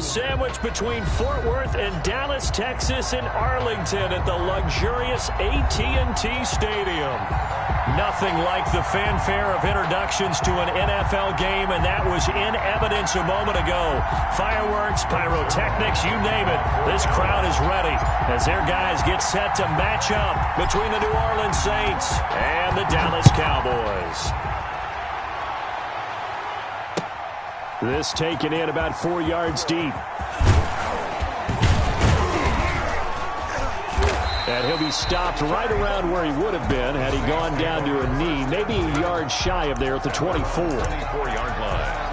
sandwich between Fort Worth and Dallas, Texas, and Arlington at the luxurious AT&T Stadium. Nothing like the fanfare of introductions to an NFL game, and that was in evidence a moment ago. Fireworks, pyrotechnics, you name it. This crowd is ready as their guys get set to match up between the New Orleans Saints and the Dallas Cowboys. This taken in about 4 yards deep. And he'll be stopped right around where he would have been had he gone down to a knee, maybe a yard shy of there at the 24. 24-yard line.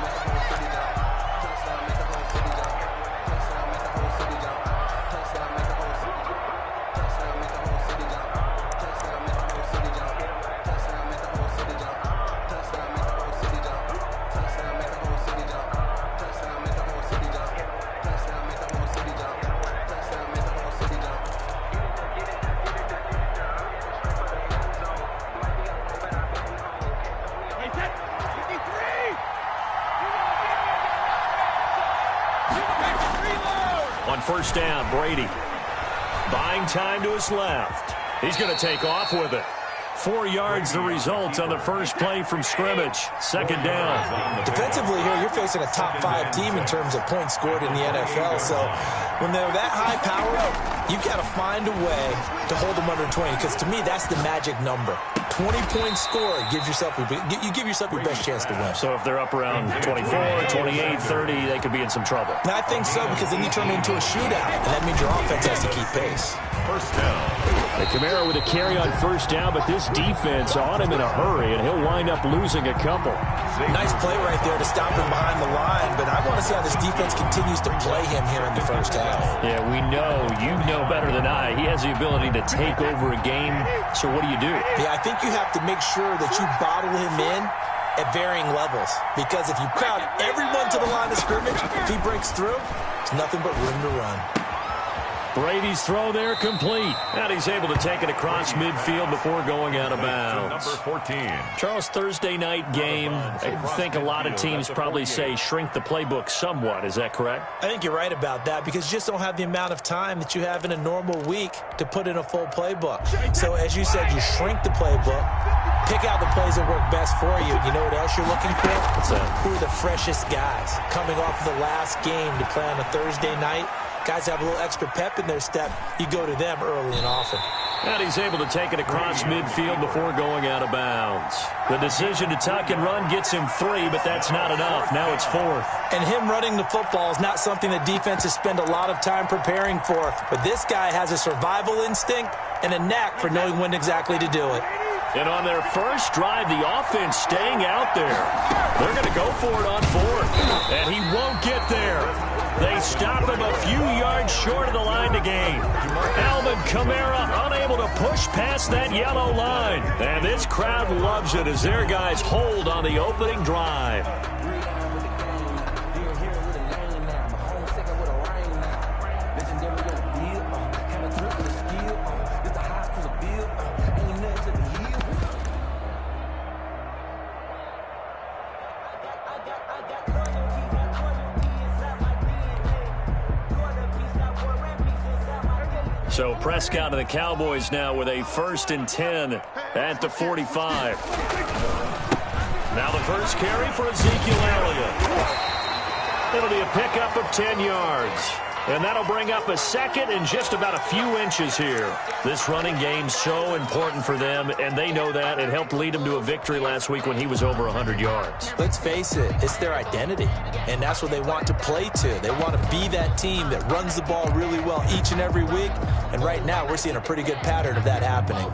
On first down, Brady. Buying time to his left. He's going to take off with it. 4 yards the result on the first play from scrimmage. Second down. Defensively here, you're facing a top-5 team in terms of points scored in the NFL. So when they're that high-powered, you've got to find a way to hold them under 20. Because to me, that's the magic number. 20-point score gives yourself you give yourself your best chance to win. So if they're up around 24, 28, 30, they could be in some trouble. And I think so, because then you turn it into a shootout, and that means your offense has to keep pace. First down. The Camaro with a carry on first down, but this defense on him in a hurry, and he'll wind up losing a couple. Nice play right there to stop him behind the line, but I want to see how this defense continues to play him here in the first half. Yeah, we know. You know better than I. He has the ability to take over a game, so what do you do? Yeah, I think you have to make sure that you bottle him in at varying levels, because if you crowd everyone to the line of scrimmage, if he breaks through, it's nothing but room to run. Brady's throw there complete. And he's able to take it across midfield before going out of bounds. Number 14. Charles, Thursday night game. I think a lot of teams probably say shrink the playbook somewhat. Is that correct? I think you're right about that, because you just don't have the amount of time that you have in a normal week to put in a full playbook. So as you said, you shrink the playbook, pick out the plays that work best for you. You know what else you're looking for? What's that? Who are the freshest guys coming off of the last game to play on a Thursday night? Guys have a little extra pep in their step. You go to them early and often. And he's able to take it across midfield before going out of bounds. The decision to tuck and run gets him 3, but that's not enough. Now it's 4th. And him running the football is not something that defenses spend a lot of time preparing for. But this guy has a survival instinct and a knack for knowing when exactly to do it. And on their first drive, the offense staying out there. They're going to go for it on 4th. And he won't get there. They stop him a few yards short of the line to gain. Alvin Kamara unable to push past that yellow line. And this crowd loves it as their guys hold on the opening drive. So Prescott and the Cowboys now with a 1st and 10 at the 45. Now the first carry for Ezekiel Elliott. It'll be a pickup of 10 yards. And that'll bring up a second and just about a few inches here. This running game's so important for them, and they know that. It helped lead them to a victory last week when he was over 100 yards. Let's face it, it's their identity, and that's what they want to play to. They want to be that team that runs the ball really well each and every week, and right now we're seeing a pretty good pattern of that happening.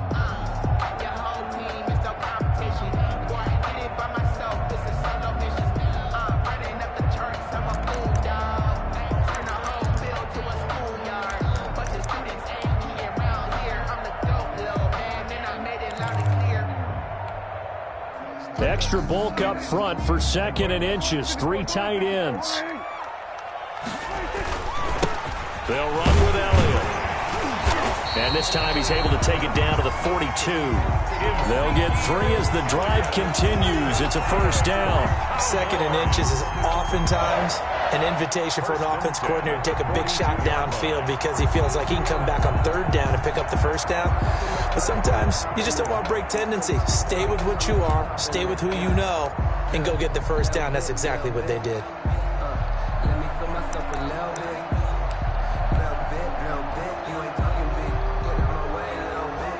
Extra bulk up front for 2nd and inches. 3 tight ends. They'll run with Elliott. And this time he's able to take it down to the 42. They'll get 3 as the drive continues. It's a first down. 2nd and inches is oftentimes an invitation for an offense coordinator to take a big shot downfield because he feels like he can come back on third down and pick up the first down. But sometimes you just don't want to break tendency. Stay with what you are, stay with who you know, and go get the first down. That's exactly what they did. Let me feel myself a little bit. Little bit. You ain't talking big. Get out my way a little bit.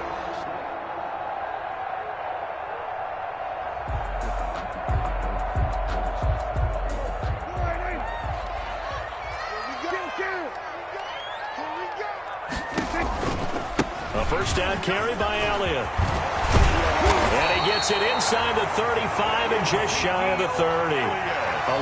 A first down carry by Elliott. And he gets it inside the 35 and just shy of the 30.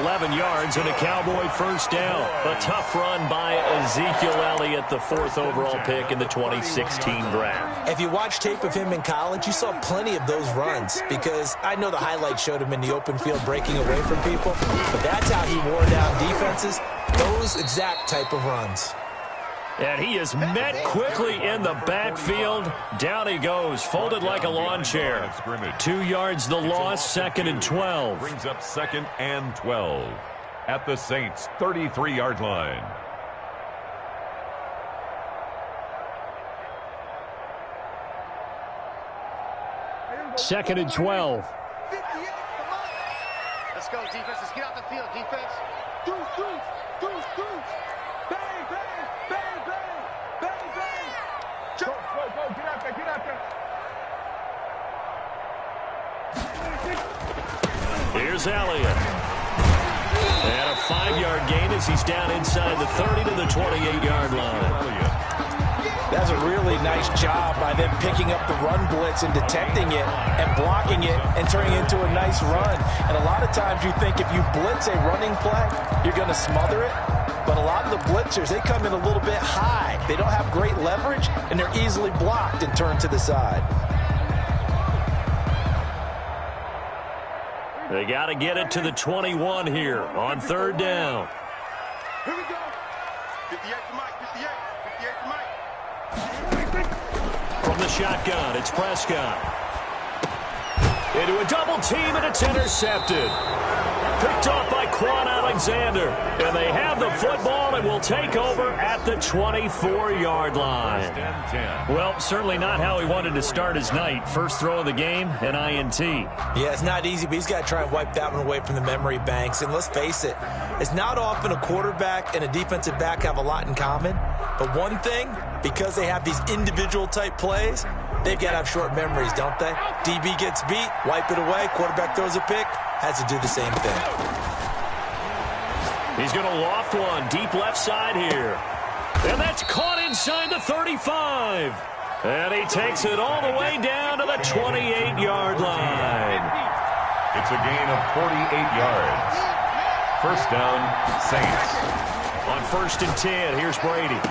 11 yards and a Cowboy first down. A tough run by Ezekiel Elliott, the 4th overall pick in the 2016 draft. If you watch tape of him in college, you saw plenty of those runs because I know the highlights showed him in the open field breaking away from people, but that's how he wore down defenses, those exact type of runs. And he is met quickly in the backfield. Down he goes, folded like a lawn chair. 2 yards the loss, 2nd and 12. Brings up 2nd and 12 at the Saints' 33-yard line. Second and 12. Let's go, defense. Let's get out the field, defense. Deuce. Bang, bang, bang, bang, bang, bang. Go, get out there. Here's Elliott. And a 5-yard gain as he's down inside the 30 to the 28-yard line. That's a really nice job by them picking up the run blitz and detecting it and blocking it and turning it into a nice run. And a lot of times you think if you blitz a running play, you're going to smother it. But a lot of the blitzers, they come in a little bit high. They don't have great leverage, and they're easily blocked and turned to the side. They got to get it to the 21 here on 3rd down. Here we go. 58 to Mike, 58 to Mike. From the shotgun, it's Prescott. Into a double team, and it's intercepted. Picked off by Quan Alexander. And they have the football and will take over at the 24-yard line. Well, certainly not how he wanted to start his night. First throw of the game, an INT. Yeah, it's not easy, but he's got to try and wipe that one away from the memory banks. And let's face it, it's not often a quarterback and a defensive back have a lot in common. But one thing, because they have these individual type plays, they've got to have short memories, don't they? DB gets beat, wipe it away, quarterback throws a pick, has to do the same thing. He's going to loft one deep left side here. And that's caught inside the 35. And he takes it all the way down to the 28-yard line. It's a gain of 48 yards. First down, Saints. On 1st and 10, here's Brady.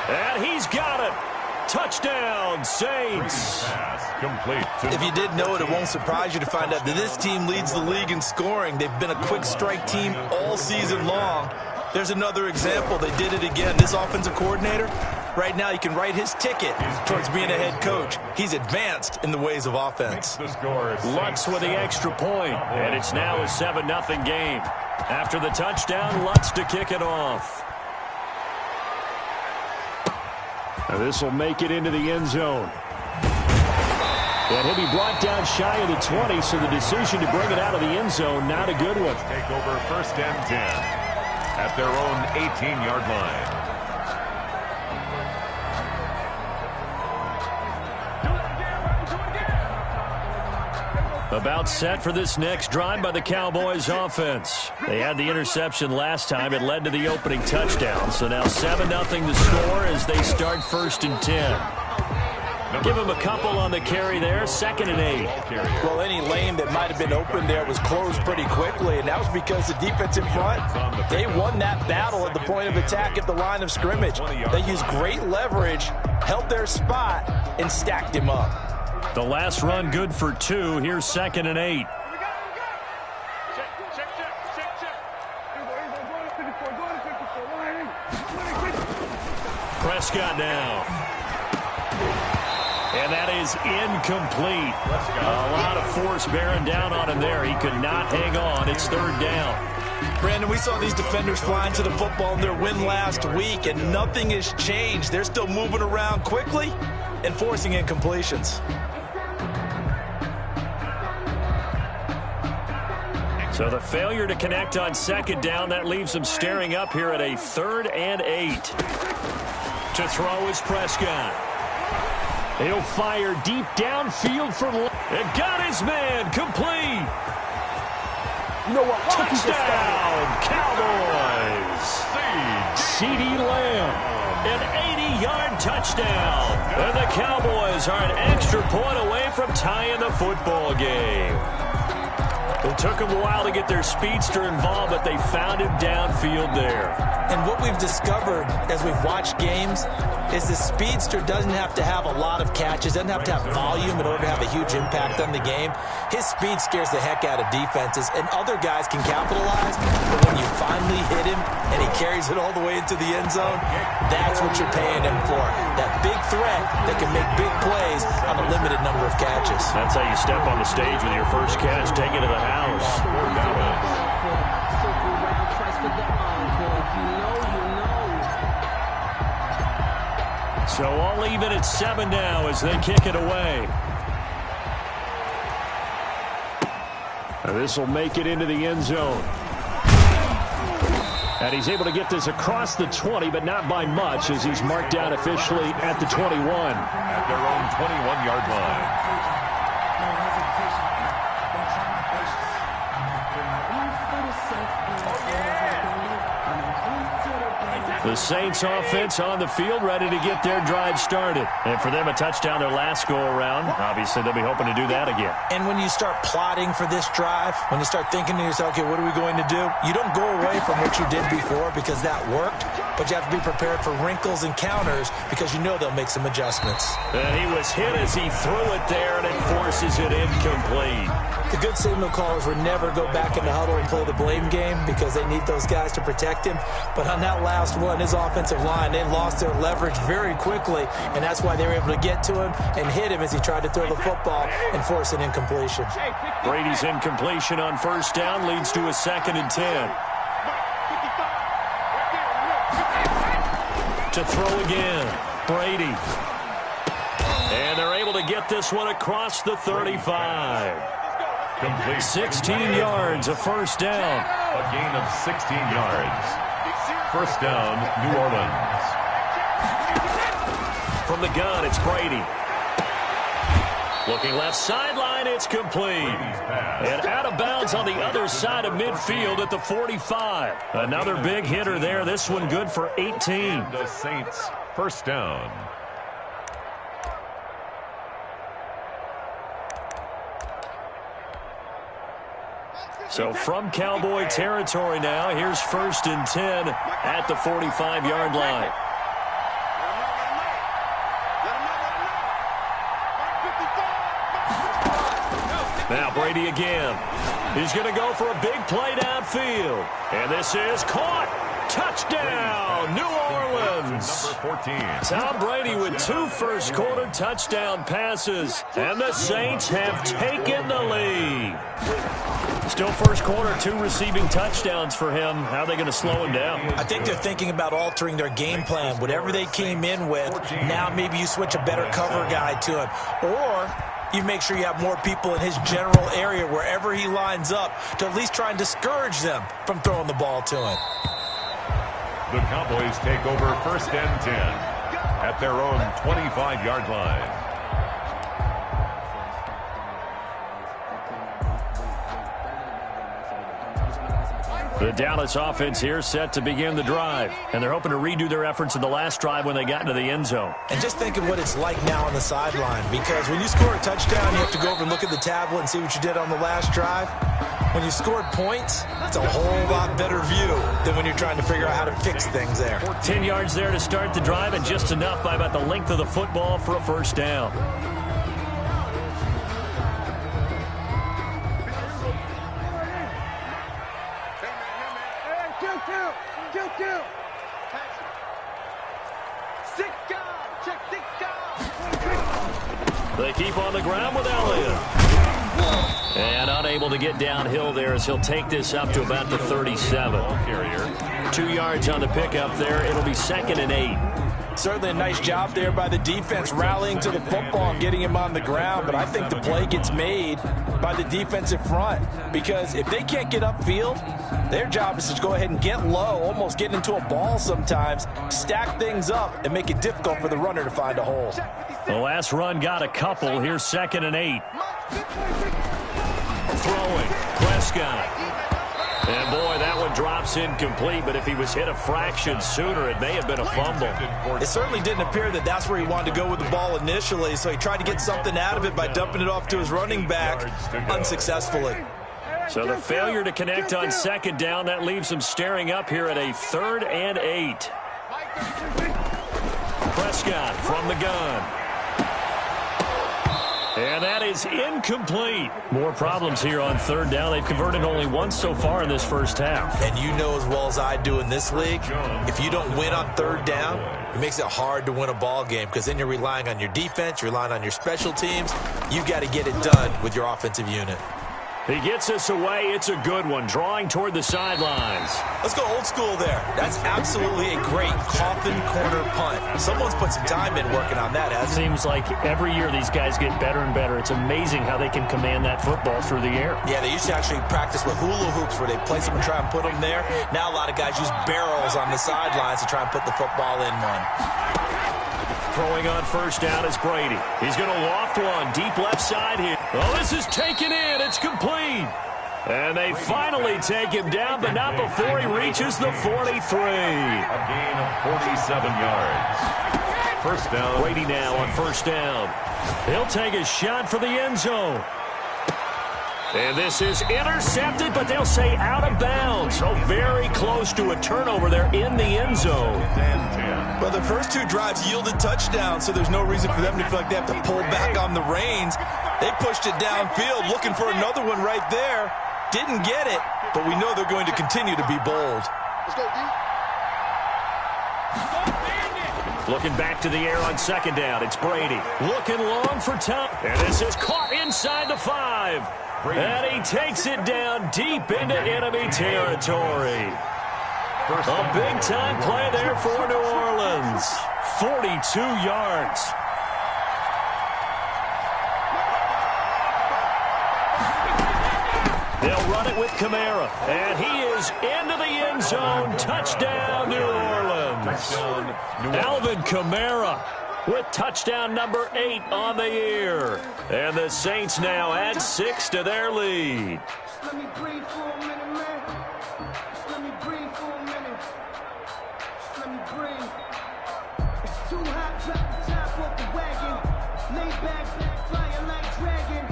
And he's got it. Touchdown, Saints. Pass complete. If you didn't know it, it won't surprise you to find out that this team leads the league in scoring. They've been a quick strike team all season long. There's another example. They did it again. This offensive coordinator, right now, you can write his ticket towards being a head coach. He's advanced in the ways of offense. Lutz with the extra point, and it's now a 7-0 game. After the touchdown, Lutz to kick it off. This will make it into the end zone. And he'll be brought down shy of the 20, so the decision to bring it out of the end zone, not a good one. Take over 1st and 10 at their own 18-yard line. About set for this next drive by the Cowboys offense. They had the interception last time. It led to the opening touchdown. So now 7-0 the score as they start 1st and 10. Give him a couple on the carry there. 2nd and 8. Well, any lane that might have been open there was closed pretty quickly, and that was because the defense in front, they won that battle at the point of attack at the line of scrimmage. They used great leverage, held their spot, and stacked him up. The last run good for 2. Here's 2nd and 8. Prescott now. And that is incomplete. A lot of force bearing down on him there. He could not hang on. It's 3rd down. Brandon, we saw these defenders flying to the football in their win last week, and nothing has changed. They're still moving around quickly and forcing incompletions. So the failure to connect on second down, that leaves them staring up here at a 3rd and 8. To throw is Prescott. He'll fire deep downfield for and got his man complete. You know what? Touchdown, Cowboys. CeeDee Lamb, an 80-yard touchdown. And the Cowboys are an extra point away from tying the football game. It took them a while to get their speedster involved, but they found him downfield there. And what we've discovered as we've watched games is the speedster doesn't have to have a lot of catches, doesn't have to have volume in order to have a huge impact on the game. His speed scares the heck out of defenses, and other guys can capitalize. But when you finally hit him and he carries it all the way into the end zone, that's what you're paying him for. That big threat that can make big plays on a limited number of catches. That's how you step on the stage with your first catch, take it to the house. So all even at 7 now as they kick it away. This will make it into the end zone. And he's able to get this across the 20, but not by much, as he's marked down officially at the 21. At their own 21-yard line. The Saints offense on the field, ready to get their drive started. And for them, a touchdown their last go-around. Obviously, they'll be hoping to do that again. And when you start plotting for this drive, when you start thinking to yourself, okay, what are we going to do? You don't go away from what you did before because that worked, but you have to be prepared for wrinkles and counters because you know they'll make some adjustments. And he was hit as he threw it there, and it forces it incomplete. The good signal callers would never go back in the huddle and play the blame game because they need those guys to protect him. But on that last one, his offensive line, they lost their leverage very quickly, and that's why they were able to get to him and hit him as he tried to throw the football and force an incompletion. Brady's incompletion on first down leads to a 2nd and 10. To throw again, Brady. And they're able to get this one across the 35. 16 yards, a first down. A gain of 16 yards. First down, New Orleans. From the gun, it's Brady. Looking left sideline, it's complete. And out of bounds on the other side of midfield at the 45. Another big hitter there. This one good for 18. The Saints, first down. So from Cowboy territory now, here's 1st and 10 at the 45-yard line. Now Brady again. He's going to go for a big play downfield. And this is caught. Touchdown, New Orleans. Number 14. Tom Brady with 2 first-quarter touchdown passes. And the Saints have taken the lead. Still first quarter, 2 receiving touchdowns for him. How are they going to slow him down? I think they're thinking about altering their game plan. Whatever they came in with, now maybe you switch a better cover guy to him. Or you make sure you have more people in his general area wherever he lines up to at least try and discourage them from throwing the ball to him. The Cowboys take over 1st and 10 at their own 25-yard line. The Dallas offense here set to begin the drive. And they're hoping to redo their efforts in the last drive when they got into the end zone. And just think of what it's like now on the sideline. Because when you score a touchdown, you have to go over and look at the tablet and see what you did on the last drive. When you scored points, it's a whole lot better view than when you're trying to figure out how to fix things there. 10 yards there to start the drive, and just enough by about the length of the football for a first down. They keep on the ground with Elliott. And unable to get downhill there as he'll take this up to about the 37. 2 yards on the pickup there. It'll be 2nd and 8. Certainly a nice job there by the defense rallying to the football and getting him on the ground, but I think the play gets made by the defensive front because if they can't get upfield, their job is to go ahead and get low, almost get into a ball sometimes, stack things up, and make it difficult for the runner to find a hole. The last run got a couple. Here's 2nd and 8. Throwing, Prescott. And, boy, that one drops incomplete, but if he was hit a fraction sooner, it may have been a fumble. It certainly didn't appear that that's where he wanted to go with the ball initially, so he tried to get something out of it by dumping it off to his running back unsuccessfully. So the failure to connect on 2nd down, that leaves him staring up here at a 3rd and 8. Prescott from the gun. And that is incomplete. More problems here on 3rd down. They've converted only once so far in this first half. And you know as well as I do in this league, if you don't win on 3rd down, it makes it hard to win a ball game because then you're relying on your defense, you're relying on your special teams. You've got to get it done with your offensive unit. He gets us away. It's a good one. Drawing toward the sidelines. Let's go old school there. That's absolutely a great coffin corner punt. Someone's put some time in working on that, hasn't it? Seems like every year these guys get better and better. It's amazing how they can command that football through the air. Yeah, they used to actually practice with hula hoops where they place them and try and put them there. Now a lot of guys use barrels on the sidelines to try and put the football in one. Throwing on 1st down is Brady. He's going to loft one deep left side here. Oh, this is taken in. It's complete. And they finally take him down, but not before he reaches the 43. A gain of 47 yards. 1st down. Brady now on 1st down. He'll take a shot for the end zone. And this is intercepted, but they'll say out of bounds. So very close to a turnover there in the end zone. Well, the first 2 drives yielded touchdowns, so there's no reason for them to feel like they have to pull back on the reins. They pushed it downfield, looking for another one right there. Didn't get it, but we know they're going to continue to be bold. Let's go, D. Looking back to the air on 2nd down. It's Brady. Looking long for Tom. And this is caught inside the 5. And he takes it down deep into enemy territory. A big-time play there for New Orleans. 42 yards. They'll run it with Kamara. And he is into the end zone. Touchdown, New Orleans. Alvin Kamara with touchdown number 8 on the year. And the Saints now add 6 to their lead. Let me breathe for a minute, man. Just let me breathe for a minute. Just let me breathe. It's too hot, drop the top off the wagon. Lay back, flying like dragon.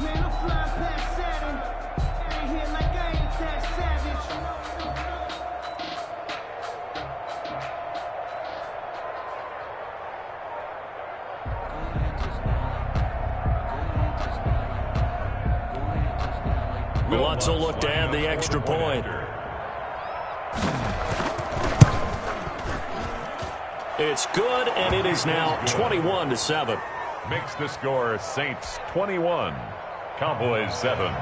Man, I'm flying past Saturn. Out of here like I ain't that savage. Lutz will look to add the extra point. It's good, and it is now 21-7. Makes the score Saints 21, Cowboys 7.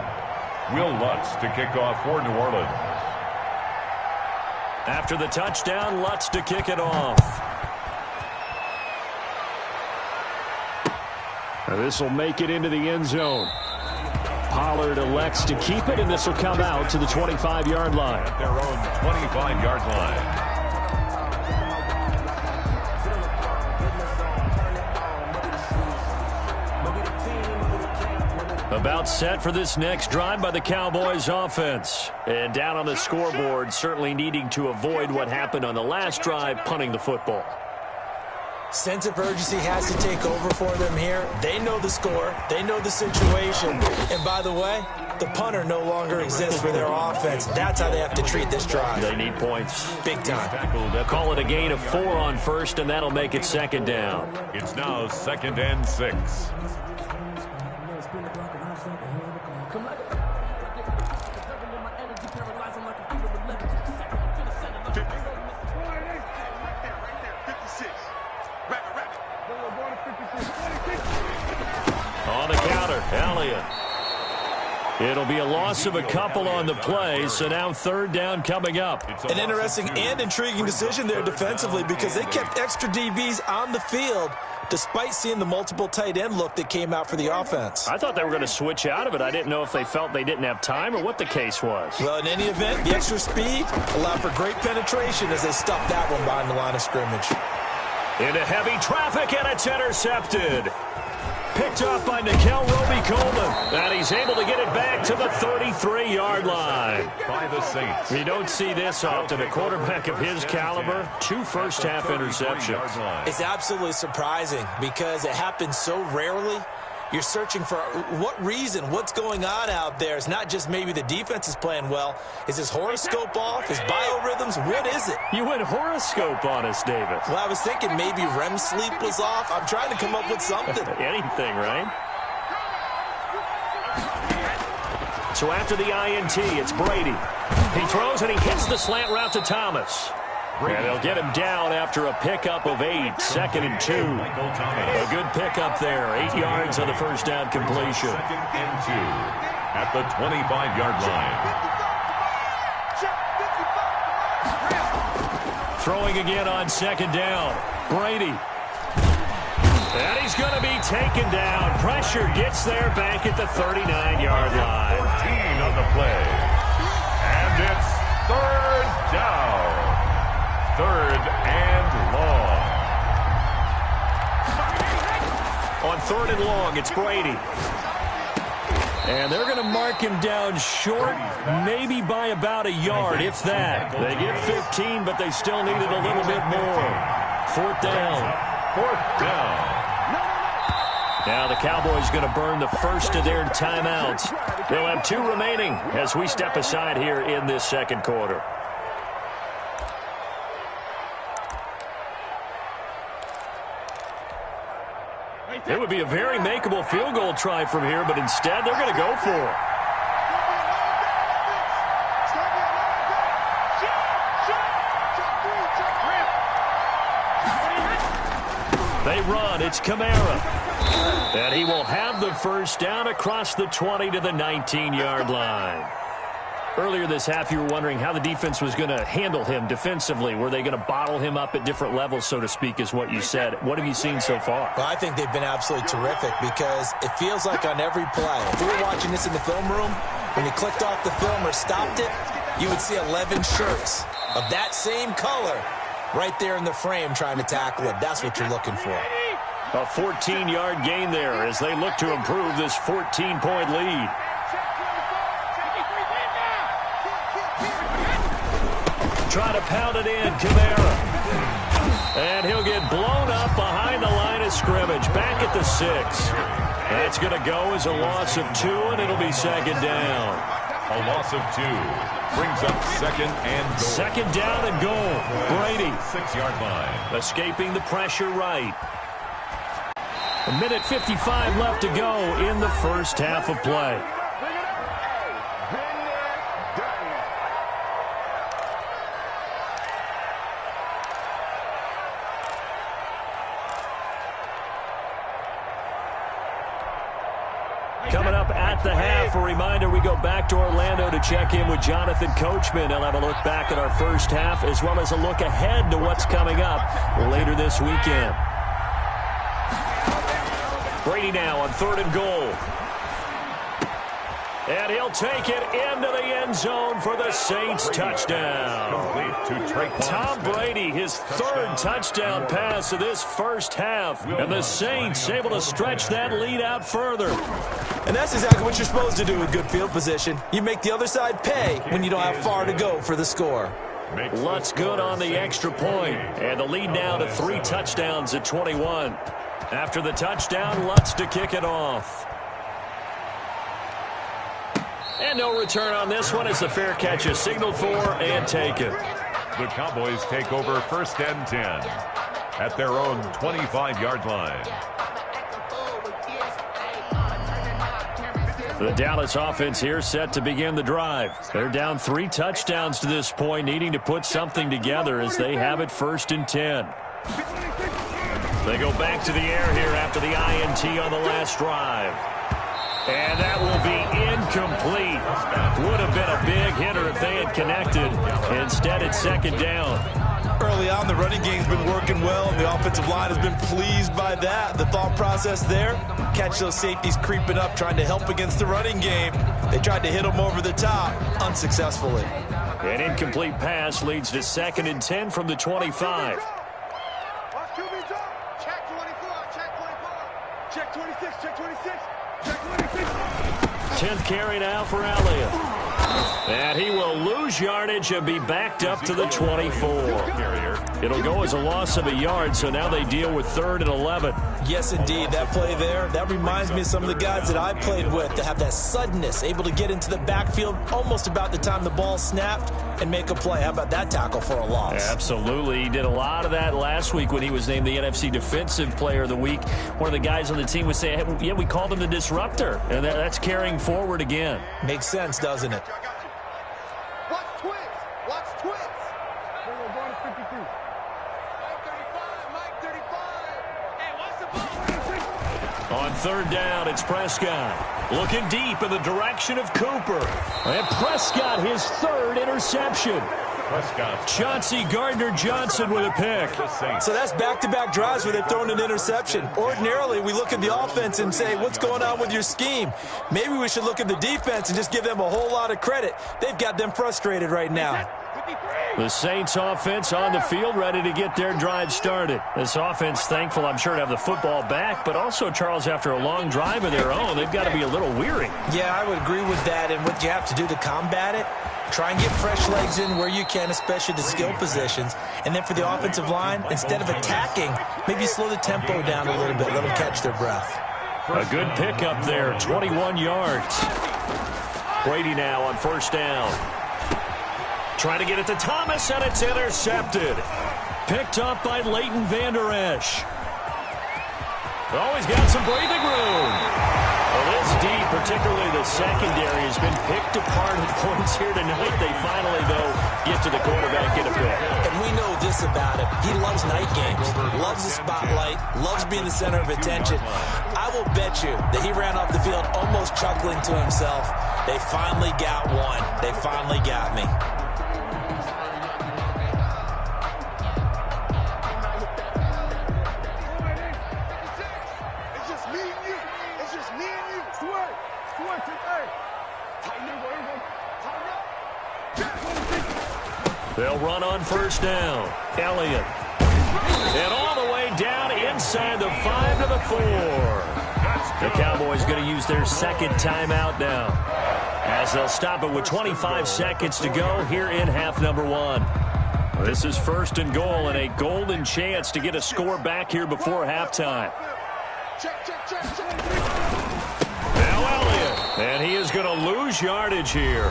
Will Lutz to kick off for New Orleans. After the touchdown, Lutz to kick it off. This will make it into the end zone. Pollard elects to keep it, and this will come out to the 25-yard line. At their own 25-yard line. About set for this next drive by the Cowboys offense. And down on the scoreboard, certainly needing to avoid what happened on the last drive, punting the football. Sense of urgency has to take over for them here. They know the score. They know the situation. And by the way, the punter no longer exists for their offense. That's how they have to treat this drive. They need points. Big time. Call it a gain of 4 on 1st, and that'll make it 2nd down. It's now 2nd and 6. On the counter, Elliott. It'll be a loss of a couple on the play, so now third down coming up. An interesting and intriguing decision there defensively because they kept extra DBs on the field despite seeing the multiple tight end look that came out for the offense. I thought they were going to switch out of it. I didn't know if they felt they didn't have time or what the case was. Well, in any event, the extra speed allowed for great penetration as they stuffed that one behind the line of scrimmage. Into heavy traffic, and it's intercepted. Picked up by Nickel Roby-Coleman. And he's able to get it back to the 33-yard line. By the Saints. We don't see this often. A quarterback of his caliber, 2 first-half interceptions. It's absolutely surprising because it happens so rarely. You're searching for what reason, what's going on out there. It's not just maybe the defense is playing well. Is his horoscope off? His biorhythms? What is it? You went horoscope on us, David. Well, I was thinking maybe REM sleep was off. I'm trying to come up with something. Anything, right? So after the INT, it's Brady. He throws and he hits the slant route to Thomas. And they'll get him down after a pickup of 8, 2nd and 2. A good pickup there, 8 yards on the first down completion. 2nd and 2 at the 25-yard line. Throwing again on 2nd down. Brady. And he's going to be taken down. Pressure gets there back at the 39-yard line. 14 on the play. And it's 3rd down. 3rd and long. On 3rd and long, it's Brady. And they're going to mark him down short, maybe by about a yard, if that. They get 15, but they still needed a little bit more. 4th down. 4th down. Now the Cowboys going to burn the first of their timeouts. They'll have 2 remaining as we step aside here in this second quarter. It would be a very makeable field goal try from here, but instead they're going to go for it. They run. It's Kamara. And he will have the first down across the 20 to the 19-yard line. Earlier this half, you were wondering how the defense was going to handle him defensively. Were they going to bottle him up at different levels, so to speak, is what you said. What have you seen so far? Well, I think they've been absolutely terrific because it feels like on every play, if we were watching this in the film room, when you clicked off the film or stopped it, you would see 11 shirts of that same color right there in the frame trying to tackle it. That's what you're looking for. A 14-yard gain there as they look to improve this 14-point lead. Try to pound it in, Kamara. And he'll get blown up behind the line of scrimmage, back at the 6. That's going to go as a loss of 2, and it'll be 2nd down. A loss of 2 brings up 2nd and goal. 2nd down and goal. Brady. 6-yard line. Escaping the pressure right. 1:55 left to go in the first half of play. Coming up at the half, a reminder, we go back to Orlando to check in with Jonathan Coachman. He'll have a look back at our first half as well as a look ahead to what's coming up later this weekend. Brady now on 3rd and goal. And he'll take it into the end zone for the Saints touchdown. Tom Brady, his 3rd touchdown pass of this first half. And the Saints able to stretch that lead out further. And that's exactly what you're supposed to do with good field position. You make the other side pay when you don't have far to go for the score. Lutz good on the extra point. And the lead now to 3 touchdowns at 21. After the touchdown, Lutz to kick it off. And no return on this one as the fair catch is signaled for and taken. The Cowboys take over 1st and 10 at their own 25-yard line. The Dallas offense here set to begin the drive. They're down 3 touchdowns to this point, needing to put something together as they have it 1st and 10. They go back to the air here after the INT on the last drive. And that will be Incomplete. Would have been a big hitter if they had connected. Instead, it's second down. Early on, the running game's been working well, and the offensive line has been pleased by that. The thought process there, catch those safeties creeping up, trying to help against the running game. They tried to hit them over the top, unsuccessfully. An incomplete pass leads to 2nd and 10 from the 25. Check 24, check 24. Check 26, check 26, check 26. 10th carry now for Elliott. And he will lose yardage and be backed up to the 24. It'll go as a loss of a yard, so now they deal with 3rd and 11. Yes, indeed. That play there, that reminds me of some of the guys that I played with that have that suddenness, able to get into the backfield almost about the time the ball snapped and make a play. How about that tackle for a loss? Absolutely. He did a lot of that last week when he was named the NFC Defensive Player of the Week. One of the guys on the team was saying, hey, yeah, we called him the disruptor, and that's carrying forward again. Makes sense, doesn't it? Watch twins. Watch twins. We're going to 53. Mike 35. Mike 35. Hey, watch the ball. On 3rd down, it's Prescott. Looking deep in the direction of Cooper. And Prescott, his 3rd interception. Chauncey Gardner-Johnson with a pick. So that's back-to-back drives where they've thrown an interception. Ordinarily, we look at the offense and say, what's going on with your scheme? Maybe we should look at the defense and just give them a whole lot of credit. They've got them frustrated right now. The Saints offense on the field, ready to get their drive started. This offense, thankful, I'm sure, to have the football back, but also, Charles, after a long drive of their own, they've got to be a little weary. Yeah, I would agree with that, and what you have to do to combat it, try and get fresh legs in where you can, especially the skill positions. And then for the offensive line, instead of attacking, maybe slow the tempo down a little bit, let them catch their breath. A good pickup there, 21 yards. Brady now on 1st down. Trying to get it to Thomas, and it's intercepted. Picked up by Leighton Vander Esch. Oh, he's got some breathing room. Well, this deep, particularly the secondary, has been picked apart at points here tonight. They finally, though, get to the quarterback, get a pick. And we know this about him. He loves night games, loves the spotlight, loves being the center of attention. I will bet you that he ran off the field almost chuckling to himself. They finally got one. They finally got me. They'll run on 1st down. Elliott. And all the way down inside the 5 to the 4. The Cowboys going to use their 2nd timeout now, as they'll stop it with 25 seconds to go here in half number 1. This is 1st and goal, and a golden chance to get a score back here before halftime. Now Elliott, and he is going to lose yardage here.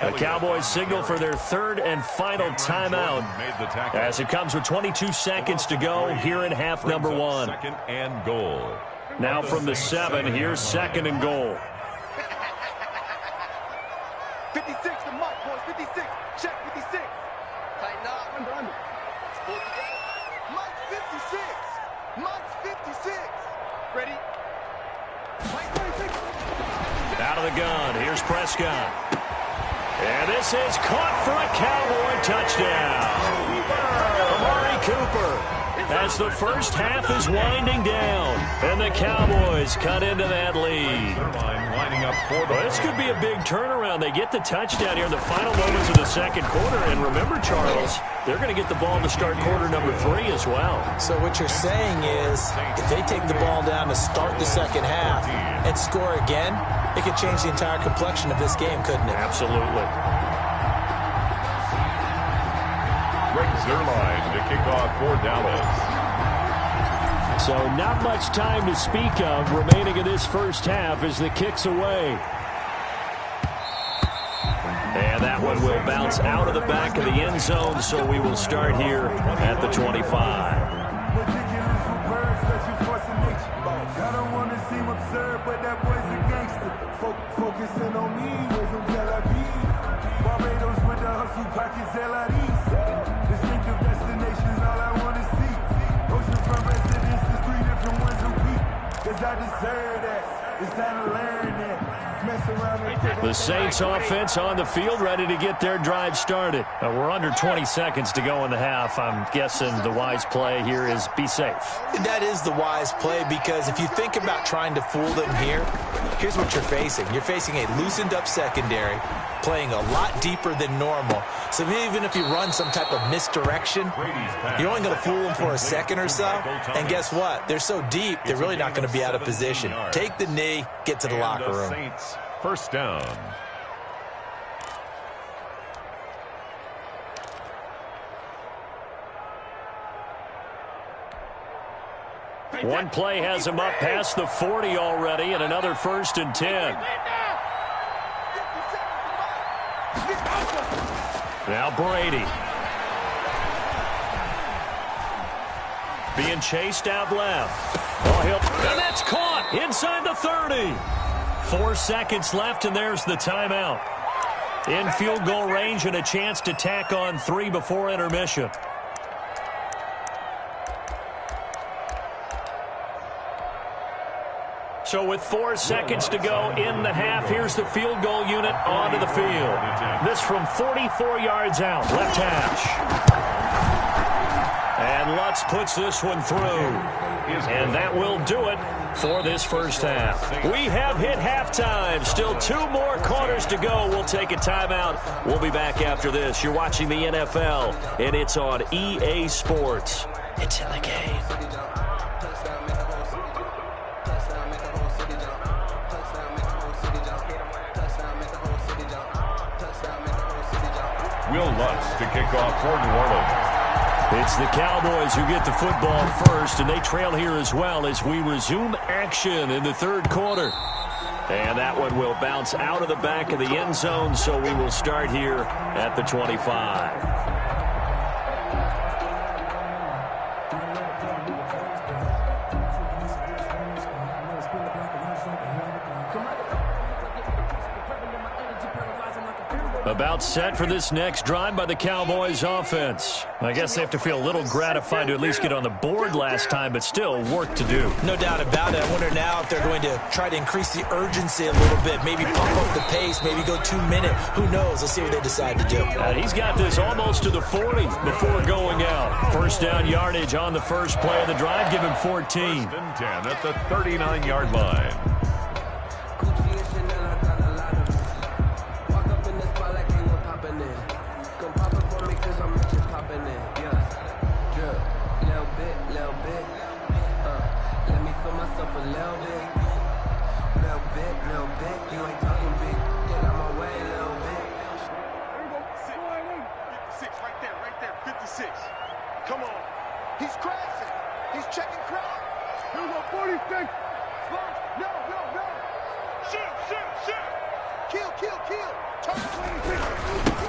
The Cowboys signal for their 3rd and final timeout, as it comes with 22 seconds to go here in half number 1. 2nd and goal. Now from the 7, here's 2nd and goal. 56 to Mike, boys. 56. Check 56. Tighten up. Under. Mike's 56. Mike's 56. Ready? Mike 26. Out of the gun, here's Prescott. And this is caught for a Cowboy touchdown. Amari Cooper, as the first half is winding down, and the Cowboys cut into that lead. Well, this could be a big turnaround. They get the touchdown here in the final moments of the 2nd quarter, and remember, Charles, they're going to get the ball to start quarter number 3 as well. So what you're saying is, if they take the ball down to start the 2nd half and score again, it could change the entire complexion of this game, couldn't it? Absolutely. Greg Zuerlein to kick off for Dallas. So not much time to speak of remaining in this 1st half as the kick's away. And that one will bounce out of the back of the end zone, so we will start here at the 25. I don't want to seem absurd, but that boy's a gangster. Focusing on me, where's from Tel Aviv? Barbados with the hustle, pockets LIDs. Distinctive destinations, all I want to see. Oceanfront residences, 3 different ones a week. Cause I deserve that. It's time to learn that. Mess around and The Saints offense on the field, ready to get their drive started. We're under 20 seconds to go in the half. I'm guessing the wise play here is be safe. That is the wise play, because if you think about trying to fool them here, here's what you're facing. You're facing a loosened up secondary, playing a lot deeper than normal. So even if you run some type of misdirection, you're only going to fool them for a second or so. And guess what? They're so deep, they're really not going to be out of position. Take the knee, get to the locker room. Saints first down. One play has him up past the 40 already, and another 1st and 10. Now Brady. Being chased out left. And that's caught inside the 30. 4 seconds left, and there's the timeout. In field goal range and a chance to tack on 3 before intermission. So with 4 seconds to go in the half, here's the field goal unit onto the field. This from 44 yards out, left hash. And Lutz puts this one through. And that will do it for this first half. We have hit halftime. Still 2 more quarters to go. We'll take a timeout. We'll be back after this. You're watching the NFL, and it's on EA Sports. It's in the game. Will Lutz to kick off for New Orleans. It's the Cowboys who get the football first, and they trail here as well as we resume action in the 3rd quarter. And that one will bounce out of the back of the end zone, so we will start here at the 25. About set for this next drive by the Cowboys offense. I guess they have to feel a little gratified to at least get on the board last time, but still work to do. No doubt about it. I wonder now if they're going to try to increase the urgency a little bit, maybe pump up the pace, maybe go 2 minute. Who knows? Let's see what they decide to do. He's got this almost to the 40 before going out. First down yardage on the first play of the drive. Give him 14. 1st and 10 at the 39-yard line. Come on. He's crashing. He's checking crowd. Here we go, 46. No. Shoot. Kill.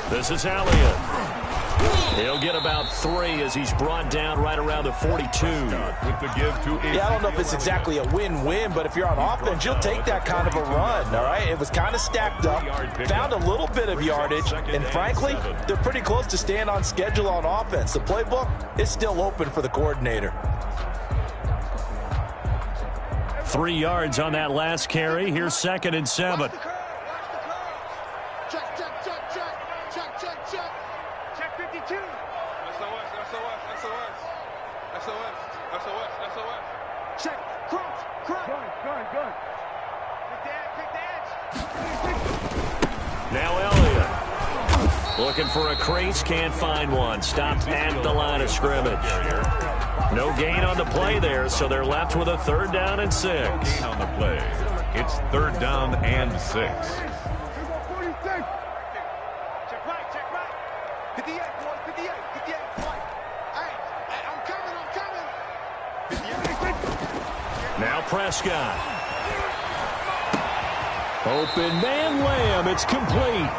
This is Elliott. He'll get about 3 as he's brought down right around the 42. With the give to I don't know if it's exactly a win-win, but if you're on offense, you'll take that kind of a run, all right? It was kind of stacked up, found a little bit of yardage, and frankly, they're pretty close to staying on schedule on offense. The playbook is still open for the coordinator. 3 yards on that last carry. Here's 2nd and 7. Check 52. SOS. Check. Crunch. Good. Kick the edge. Now Elliott. Looking for a crease, can't find one. Stopped at the line of scrimmage. No gain on the play there, so they're left with a 3rd down and 6. gain on the play. It's 3rd down and 6. Check right. 58, boys. 58. Right. Hey, I'm coming. 58. Now Prescott. Open man Lamb. It's complete.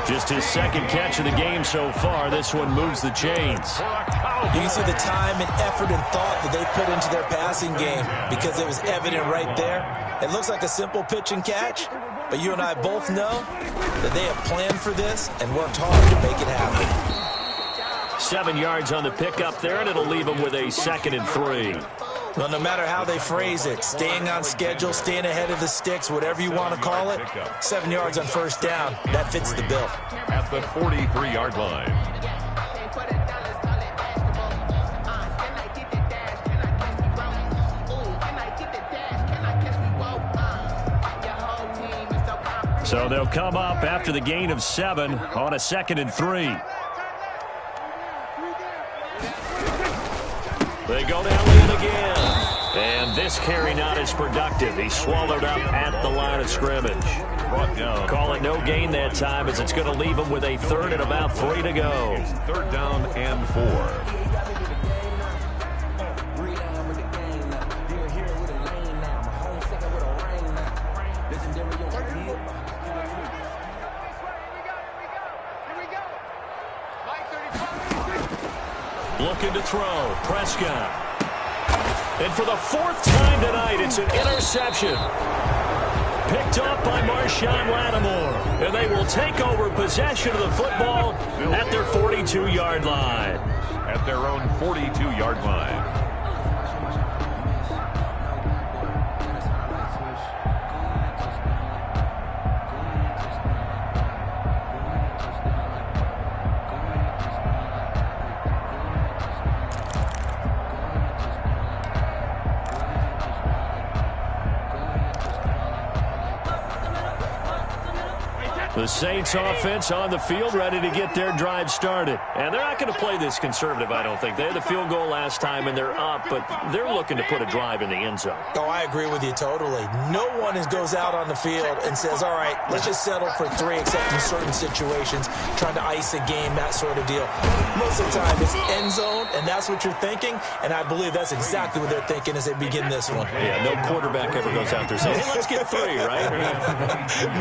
Just his 2nd catch of the game so far. This one moves the chains. You can see the time and effort and thought that they put into their passing game because it was evident right there. It looks like a simple pitch and catch, but you and I both know that they have planned for this and worked hard to make it happen. 7 yards on the pickup there, and it'll leave them with a 2nd and 3. Well, no matter how they phrase it, staying on schedule, staying ahead of the sticks, whatever you want to call it, 7 yards on first down, that fits the bill. At the 43-yard line. So they'll come up after the gain of 7 on a 2nd and 3. They go to Elliott again. And this carry not as productive. He's swallowed up at the line of scrimmage. Brought down. Call it no gain that time, as it's going to leave him with a 3rd and about 3 to go. 3rd down and 4. Looking to throw. Prescott. And for the 4th time tonight, it's an interception. Picked up by Marshawn Lattimore. And they will take over possession of the football at their 42-yard line. At their own 42-yard line. The Saints offense on the field, ready to get their drive started. And they're not going to play this conservative, I don't think. They had the field goal last time, and they're up, but they're looking to put a drive in the end zone. Oh, I agree with you totally. No one goes out on the field and says, all right, let's just settle for 3, except in certain situations, trying to ice a game, that sort of deal. Most of the time, it's end zone, and that's what you're thinking, and I believe that's exactly what they're thinking as they begin this one. Yeah, no quarterback ever goes out there saying, hey, let's get 3, right?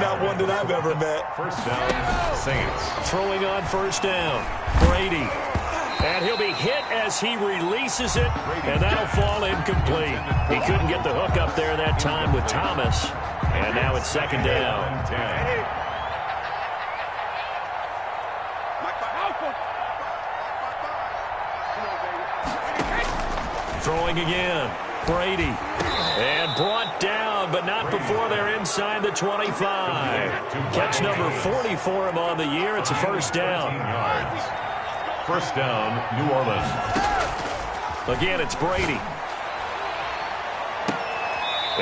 Not one that I've ever met. First down, Saints. Throwing on first down, Brady. And he'll be hit as he releases it, and that'll fall incomplete. He couldn't get the hook up there that time with Thomas. And now it's 2nd down. Throwing again, Brady. And brought down, but not before they're inside the 25. Catch number 40 for him on the year. It's a first down. First down, New Orleans. Again, it's Brady.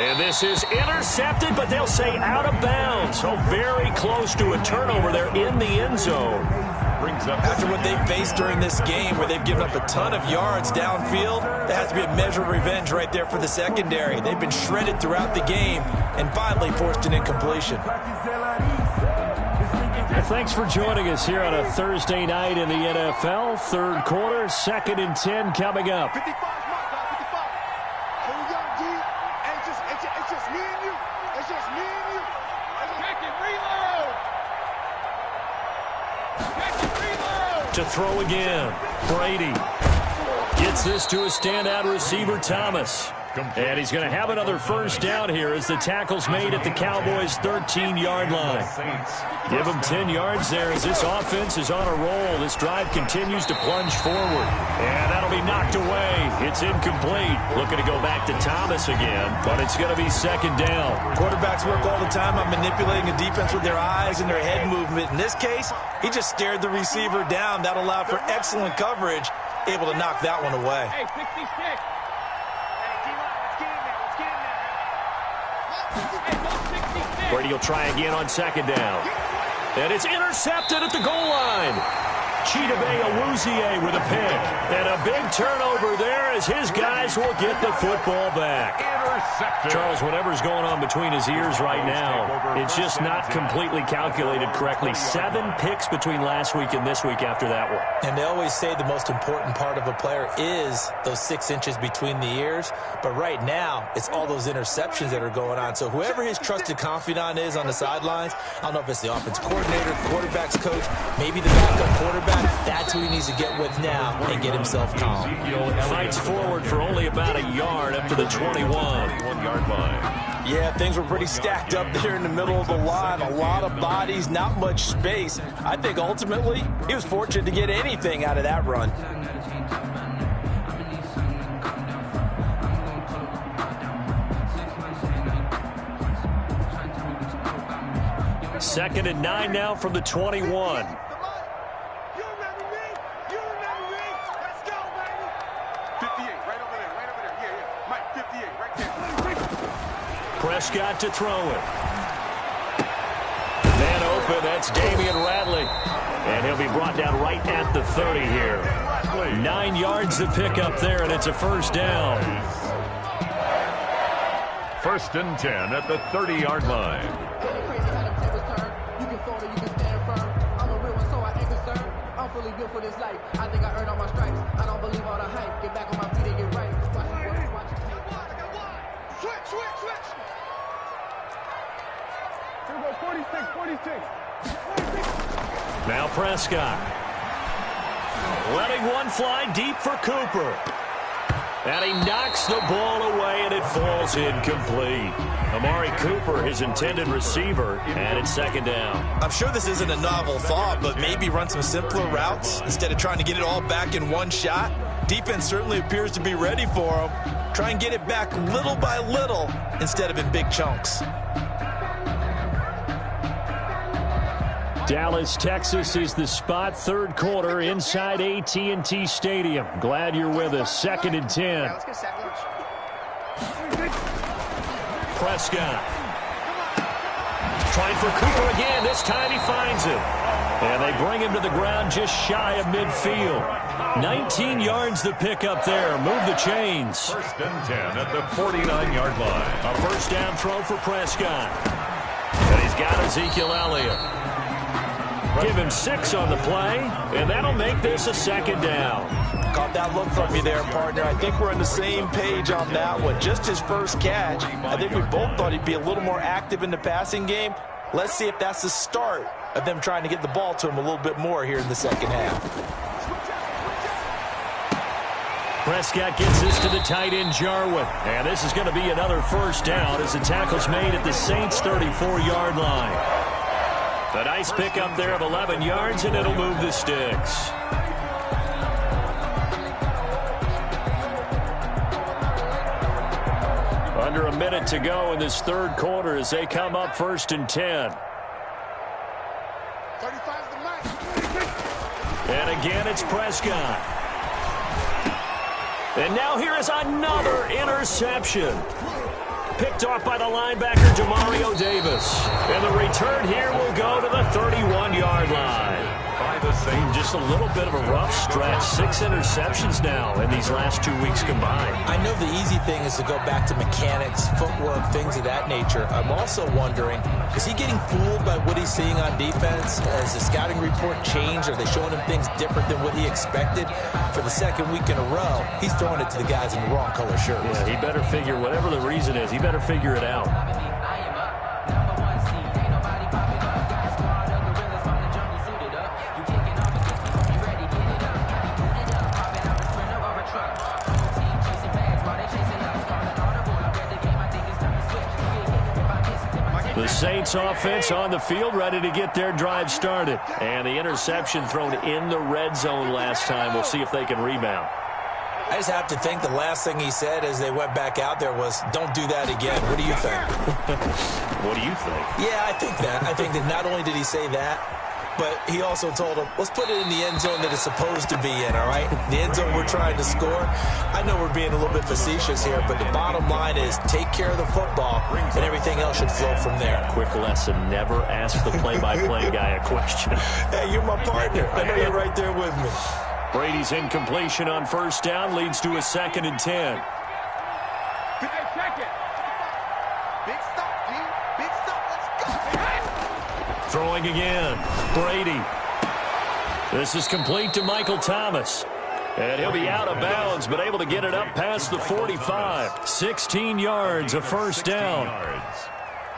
And this is intercepted, but they'll say out of bounds. So very close to a turnover there in the end zone. After what they've faced during this game, where they've given up a ton of yards downfield, that has to be a measure of revenge right there for the secondary. They've been shredded throughout the game and finally forced an incompletion. Well, thanks for joining us here on a Thursday night in the NFL. 3rd quarter, 2nd and 10 coming up. 55, Here we go, G. And it's just me and you. It's just me and you. Check it, reload. To throw again, Brady gets this to a standout receiver, Thomas. And he's going to have another first down here as the tackle's made at the Cowboys' 13-yard line. Give him 10 yards there as this offense is on a roll. This drive continues to plunge forward. And that'll be knocked away. It's incomplete. Looking to go back to Thomas again, but it's going to be 2nd down. Quarterbacks work all the time on manipulating a defense with their eyes and their head movement. In this case, he just stared the receiver down. That allowed for excellent coverage, able to knock that one away. Hey, 66. Brady will try again on 2nd down. And it's intercepted at the goal line. Chidobe Awuzie with a pick. And a big turnover there as his guys will get the football back. Charles, whatever's going on between his ears right now, it's just not completely calculated correctly. 7 picks between last week and this week after that one. And they always say the most important part of a player is those 6 inches between the ears. But right now, it's all those interceptions that are going on. So whoever his trusted confidant is on the sidelines, I don't know if it's the offense coordinator, quarterback's coach, maybe the backup quarterback, that's who he needs to get with now and get himself calm. Fights forward for only about a yard up to the 21-yard line. Yeah, things were pretty stacked up there in the middle of the line. A lot of bodies, not much space. I think ultimately he was fortunate to get anything out of that run. 2nd and 9 now from the 21. You remember me? You remember me? Let's go, baby. 58, right over there, right over there. Yeah. Mike, 58, right there. Prescott to throw it. Man open, that's Damian Ratley. And he'll be brought down right at the 30 here. 9 yards to pick up there, and it's a first down. 1st and 10 at the 30-yard line. You can fall or you can stand firm. I'm a real one, so I ain't concerned. I'm fully built for this life. I think I earned all my stripes. I don't believe all the hype. Get back on my feet and get right. Watch it work, watch it play. Switch. Here we go, 46. Now Prescott. Letting one fly deep for Cooper. And he knocks the ball away, and it falls incomplete. Amari Cooper, his intended receiver, and it's 2nd down. I'm sure this isn't a novel thought, but maybe run some simpler routes instead of trying to get it all back in one shot. Defense certainly appears to be ready for him. Try and get it back little by little instead of in big chunks. Dallas, Texas is the spot. 3rd quarter inside AT&T Stadium. Glad you're with us. 2nd and 10. Let's get sack lunch. Prescott. Trying for Cooper again. This time he finds it. And they bring him to the ground just shy of midfield. 19 yards to pick up there. Move the chains. 1st and 10 at the 49-yard line. A first down throw for Prescott. And he's got Ezekiel Elliott. Give him 6 on the play, and that'll make this a 2nd down. Caught that look from you there, partner. I think we're on the same page on that one. Just his first catch. I think we both thought he'd be a little more active in the passing game. Let's see if that's the start of them trying to get the ball to him a little bit more here in the 2nd half. Prescott gets this to the tight end, Jarwin. And this is going to be another first down as the tackle's made at the Saints' 34-yard line. A nice pickup there of 11 yards, and it'll move the sticks. Under a minute to go in this 3rd quarter as they come up 1st and 10. 35's the max. And again, it's Prescott. And now here is another interception. Picked off by the linebacker, Demario Davis. And the return here will go to the 31-yard line. By the Saints. Just a little bit of a rough stretch. 6 interceptions now in these last 2 weeks combined. I know the easy thing is to go back to mechanics, footwork, things of that nature. I'm also wondering, is he getting fooled by what he's seeing on defense? Has the scouting report changed? Are they showing him things different than what he expected? For the 2nd week in a row, he's throwing it to the guys in the wrong color shirts. Yeah, he better figure, whatever the reason is, he better figure it out. The Saints offense on the field, ready to get their drive started. And the interception thrown in the red zone last time. We'll see if they can rebound. I just have to think the last thing he said as they went back out there was, don't do that again. What do you think? What do you think? Yeah, I think that. I think that not only did he say that, but he also told him, let's put it in the end zone that it's supposed to be in, all right? The end zone we're trying to score. I know we're being a little bit facetious here, but the bottom line is take care of the football, and everything else should flow from there. Quick lesson, never ask the play-by-play guy a question. Hey, you're my partner. I know you're right there with me. Brady's incompletion on 1st down leads to a 2nd and 10. Hey, check it. Big stop, G. Big stop. Let's go. Throwing again. Brady. This is complete to Michael Thomas. And he'll be out of bounds, but able to get it up past the 45. 16 yards, a first down.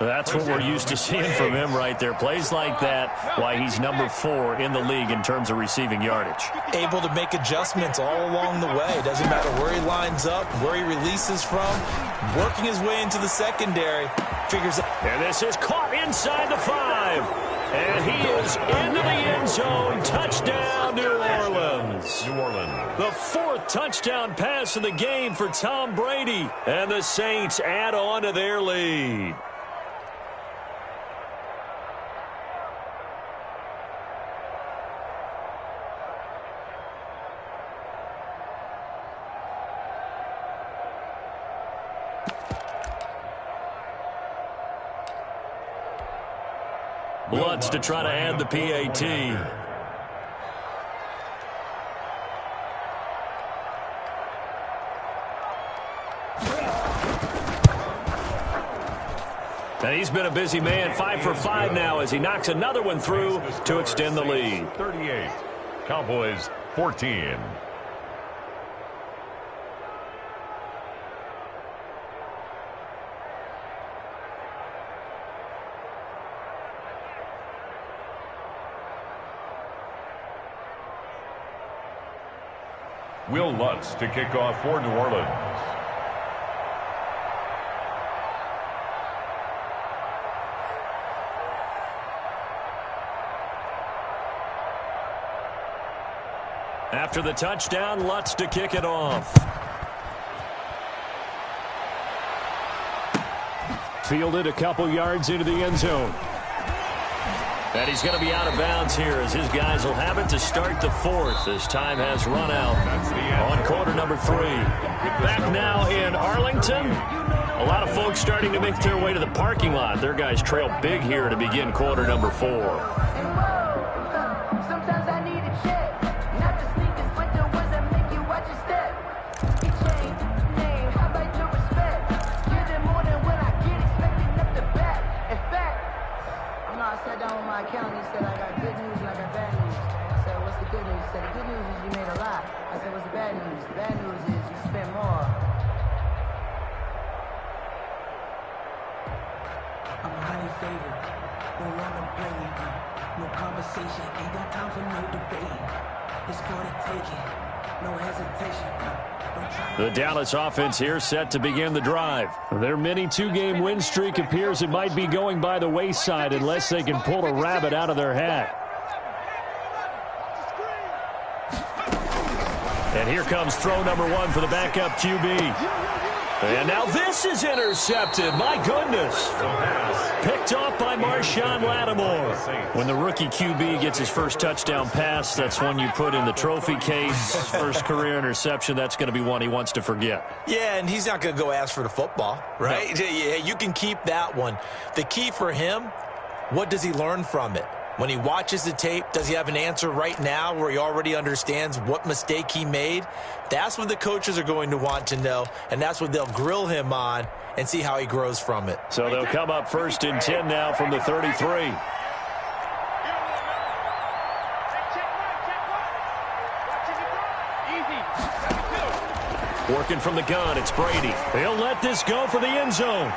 That's what we're used to seeing from him right there. Plays like that, why he's number 4 in the league in terms of receiving yardage. Able to make adjustments all along the way. Doesn't matter where he lines up, where he releases from. Working his way into the secondary. Figures out. And this is caught inside the 5. And he is into the end zone. Touchdown, New Orleans. New Orleans. The 4th touchdown pass of the game for Tom Brady. And the Saints add on to their lead. Lutz to try to add the PAT. And he's been a busy man, 5 for 5 now as he knocks another one through to extend the lead. 38, Cowboys 14. Will Lutz to kick off for New Orleans. After the touchdown, Lutz to kick it off. Fielded a couple yards into the end zone. And he's going to be out of bounds here as his guys will have it to start the fourth as time has run out on quarter number 3. Back now in Arlington. A lot of folks starting to make their way to the parking lot. Their guys trail big here to begin quarter number 4. The Dallas offense here set to begin the drive. Their mini 2-game win streak appears it might be going by the wayside unless they can pull a rabbit out of their hat. And here comes throw number 1 for the backup QB. And now this is intercepted. My goodness. Picked off by Marshawn Lattimore. When the rookie QB gets his first touchdown pass, that's one you put in the trophy case. First career interception, that's going to be one he wants to forget. Yeah, and he's not going to go ask for the football, right? No. Yeah, you can keep that one. The key for him, what does he learn from it? When he watches the tape, does he have an answer right now where he already understands what mistake he made? That's what the coaches are going to want to know, and that's what they'll grill him on and see how he grows from it. So they'll come up 1st and 10 now from the 33. Working from the gun, it's Brady. He'll let this go for the end zone.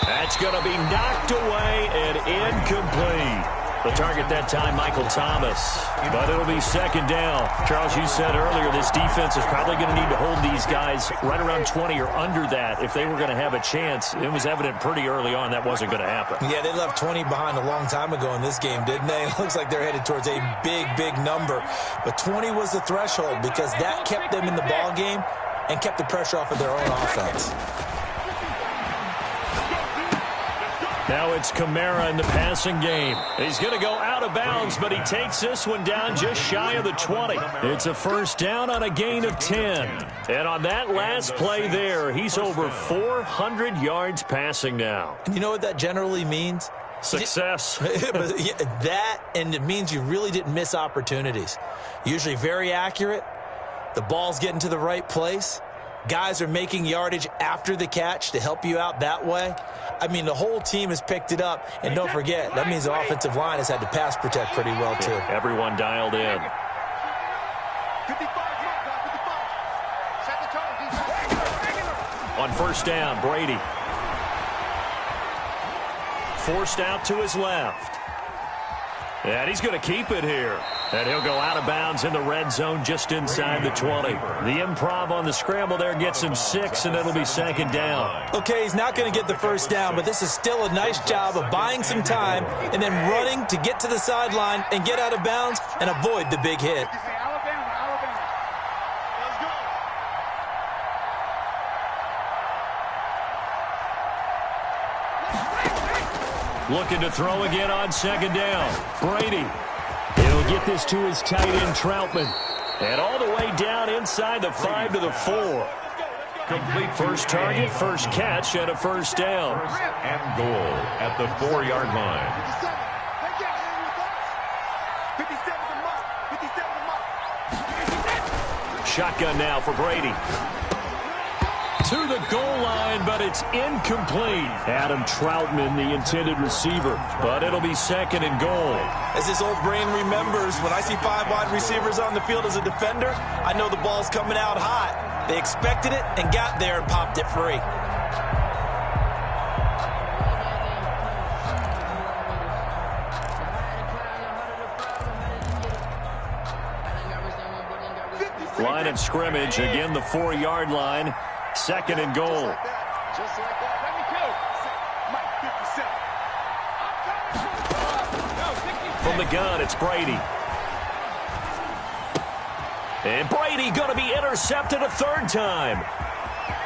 That's going to be knocked away and incomplete. The target that time, Michael Thomas. But it'll be 2nd down. Charles, you said earlier this defense is probably going to need to hold these guys right around 20 or under that if they were going to have a chance. It was evident pretty early on that wasn't going to happen. Yeah, they left 20 behind a long time ago in this game, didn't they? It looks like they're headed towards a big, big number. But 20 was the threshold because that kept them in the ball game and kept the pressure off of their own offense. Now it's Kamara in the passing game. He's going to go out of bounds, but he takes this one down just shy of the 20. It's a 1st down on a gain of 10. And on that last play there, he's over 400 yards passing now. And you know what that generally means? Success. That, and it means you really didn't miss opportunities. Usually very accurate. The ball's getting to the right place. Guys are making yardage after the catch to help you out that way. I mean, the whole team has picked it up. And don't forget, that means the offensive line has had to pass protect pretty well, too. Everyone dialed in. On 1st down, Brady. Forced out to his left. And he's going to keep it here. And he'll go out of bounds in the red zone just inside the 20. The improv on the scramble there gets him 6, and it'll be 2nd down. Okay, he's not going to get the 1st down, but this is still a nice job of buying some time and then running to get to the sideline and get out of bounds and avoid the big hit. Looking to throw again on 2nd down. Brady. He'll get this to his tight end, Troutman. And all the way down inside the 5 to the 4. Complete first target, first catch, and a 1st down. And goal at the 4-yard line. 57's a mark. 57's a mark. Shotgun now for Brady. To the goal line, but it's incomplete. Adam Troutman, the intended receiver, but it'll be second and goal. As his old brain remembers, when I see 5 wide receivers on the field as a defender, I know the ball's coming out hot. They expected it and got there and popped it free. Line of scrimmage, again the 4-yard line. Second and goal. Just like that. Let me go. Mike, 57. From the gun, it's Brady. And Brady going to be intercepted a third time.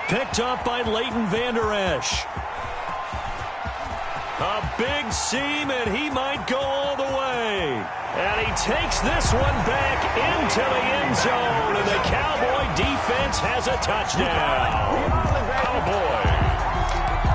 Picked up by Leighton Vander Esch. A big seam, and he might go all the way. And he takes this one back into the end zone, and the Cowboy defense has a touchdown. Cowboys.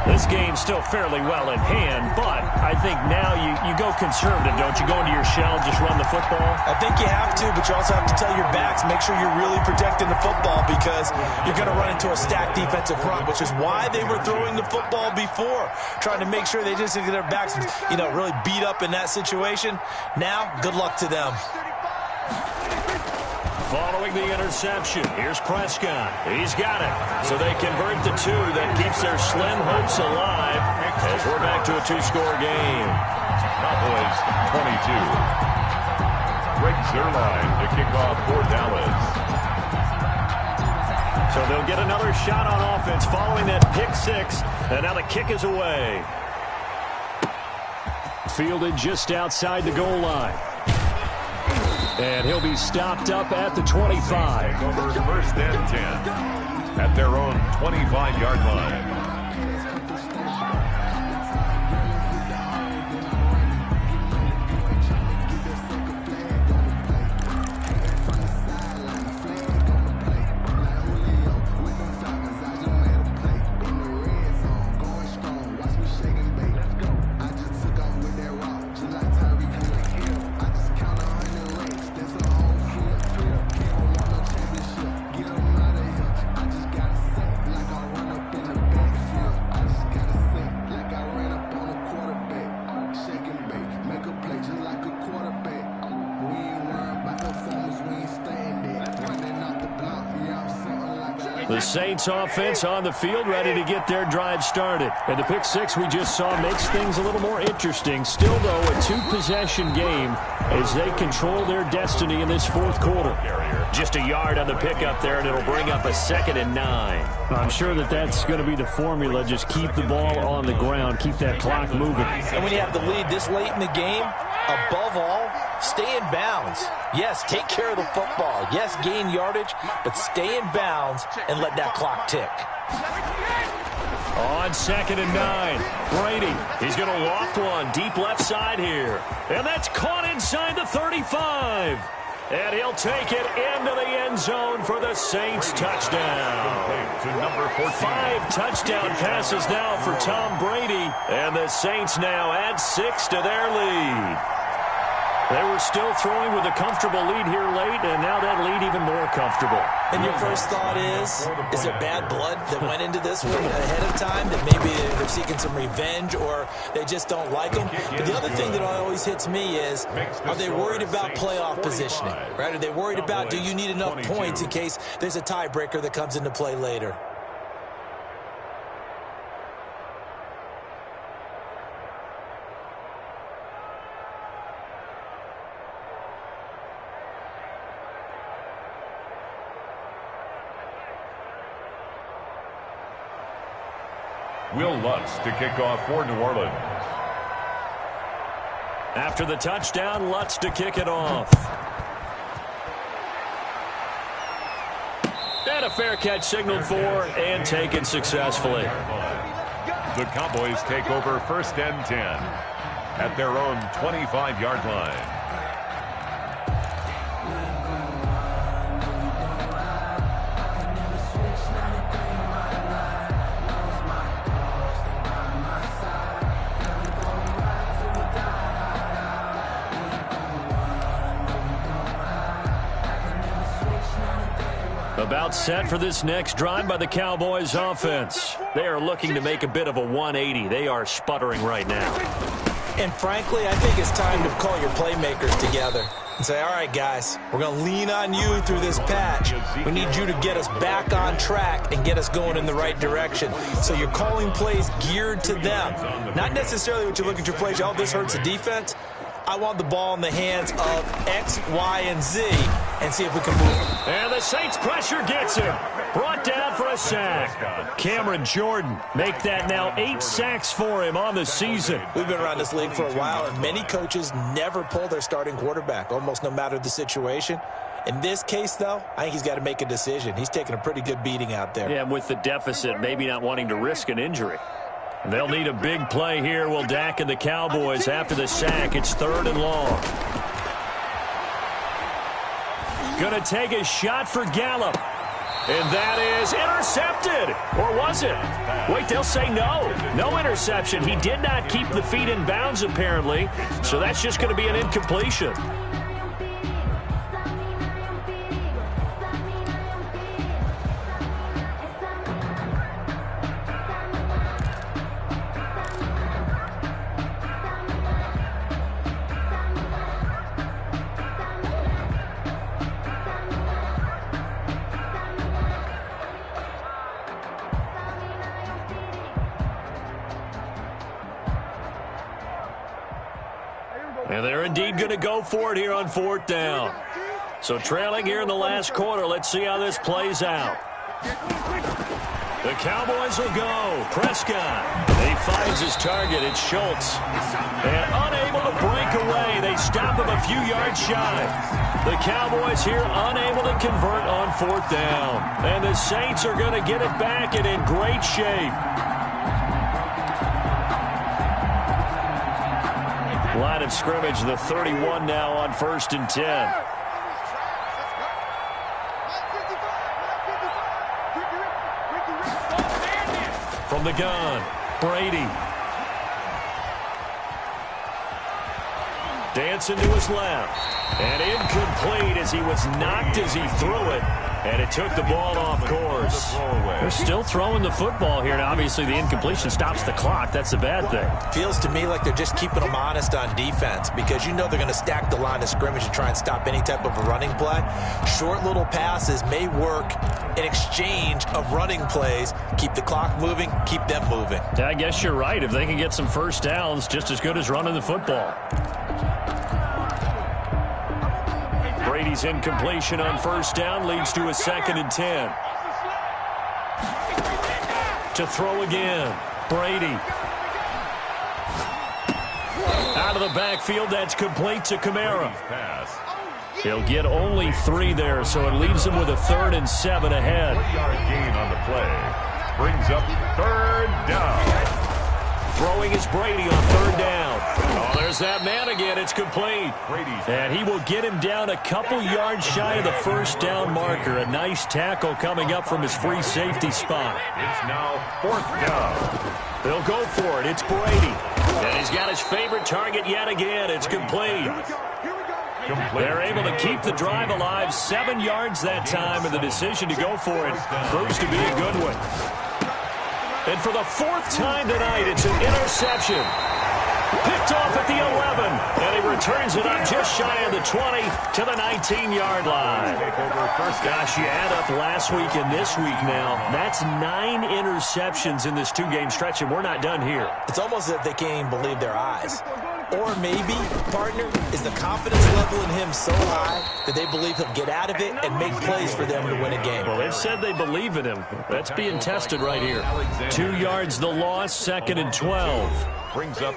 This game's still fairly well in hand, but I think now you go conservative, don't you? Go into your shell and just run the football? I think you have to, but you also have to tell your backs, make sure you're really protecting the football because you're going to run into a stacked defensive front, which is why they were throwing the football before, trying to make sure they just get their backs, really beat up in that situation. Now, good luck to them. Following the interception, here's Prescott. He's got it. So they convert the 2. That keeps their slim hopes alive as we're back to a 2-score game. Cowboys 22. Greg Zuerlein to kick off for Dallas. So they'll get another shot on offense following that pick 6. And now the kick is away. Fielded just outside the goal line. And he'll be stopped up at the 25. Over first and 10 at their own 25-yard line. The Saints offense on the field ready to get their drive started. And the pick 6 we just saw makes things a little more interesting. Still, though, a 2-possession game as they control their destiny in this fourth quarter. Just a yard on the pickup there, and it'll bring up a 2nd and 9. I'm sure that's going to be the formula. Just keep the ball on the ground, keep that clock moving. And when you have the lead this late in the game, above all, stay in bounds. Yes, take care of the football. Yes, gain yardage, but stay in bounds and let that clock tick. On 2nd and 9, Brady. He's going to loft one deep left side here. And that's caught inside the 35. And he'll take it into the end zone for the Saints touchdown. To number 14. 5 touchdown passes now for Tom Brady. And the Saints now add 6 to their lead. They were still throwing with a comfortable lead here late, and now that lead even more comfortable. And your first thought is there bad blood that went into this one ahead of time, that maybe they're seeking some revenge or they just don't like them? But the other thing that always hits me is, are they worried about playoff positioning? Right? Are they worried about, do you need enough points in case there's a tiebreaker that comes into play later? Will Lutz to kick off for New Orleans. After the touchdown, Lutz to kick it off. And a fair catch signaled for and taken successfully. The Cowboys take over 1st and 10 at their own 25-yard line. About set for this next drive by the Cowboys offense. They are looking to make a bit of a 180. They are sputtering right now. And frankly, I think it's time to call your playmakers together and say, all right, guys, we're going to lean on you through this patch. We need you to get us back on track and get us going in the right direction. So you're calling plays geared to them. Not necessarily what you look at your plays, oh, this hurts the defense. I want the ball in the hands of X, Y, and Z and see if we can move it. And the Saints pressure gets him. Brought down for a sack. Cameron Jordan make that now 8 sacks for him on the season. We've been around this league for a while, and many coaches never pull their starting quarterback, almost no matter the situation. In this case, though, I think he's got to make a decision. He's taking a pretty good beating out there. Yeah, with the deficit, maybe not wanting to risk an injury. They'll need a big play here. Will Dak and the Cowboys after the sack. It's 3rd and long. Going to take a shot for Gallup. And that is intercepted. Or was it? Wait, they'll say no. No interception. He did not keep the feet in bounds, apparently. So that's just going to be an incompletion. And they're indeed going to go for it here on 4th down. So trailing here in the last quarter. Let's see how this plays out. The Cowboys will go. Prescott. He finds his target. It's Schultz. And unable to break away. They stop him a few yards shy. The Cowboys here unable to convert on 4th down. And the Saints are going to get it back and in great shape. Line of scrimmage, the 31 now on 1st and 10. From the gun, Brady. Dancing to his left. And incomplete as he was knocked as he threw it. And it took the ball off course. They're still throwing the football here. Now, obviously, the incompletion stops the clock. That's the bad thing. Feels to me like they're just keeping them honest on defense because you know they're going to stack the line of scrimmage and try and stop any type of a running play. Short little passes may work in exchange of running plays. Keep the clock moving, keep them moving. I guess you're right. If they can get some first downs, just as good as running the football. Brady's incompletion on 1st down leads to a 2nd and 10. To throw again, Brady. Out of the backfield, that's complete to Kamara. He'll get only 3 there, so it leaves him with a 3rd and 7 ahead. 3-yard gain on the play. Brings up 3rd down. Throwing is Brady on 3rd down. Oh, there's that man again. It's complete. And he will get him down a couple yards shy of the 1st down marker. A nice tackle coming up from his free safety spot. It's now 4th down. They'll go for it. It's Brady. And he's got his favorite target yet again. It's complete. They're able to keep the drive alive. 7 yards that time, and the decision to go for it proves to be a good one. And for the 4th time tonight, it's an interception. Picked off at the 11, and he returns it up just shy of the 20 to the 19-yard line. Gosh, you add up last week and this week now. That's 9 interceptions in this 2-game stretch, and we're not done here. It's almost as if they can't even believe their eyes. Or maybe, partner, is the confidence level in him so high that they believe he'll get out of it and make plays for them to win a game. Well, they've said they believe in him. That's being tested right here. 2 yards the loss, 2nd and 12.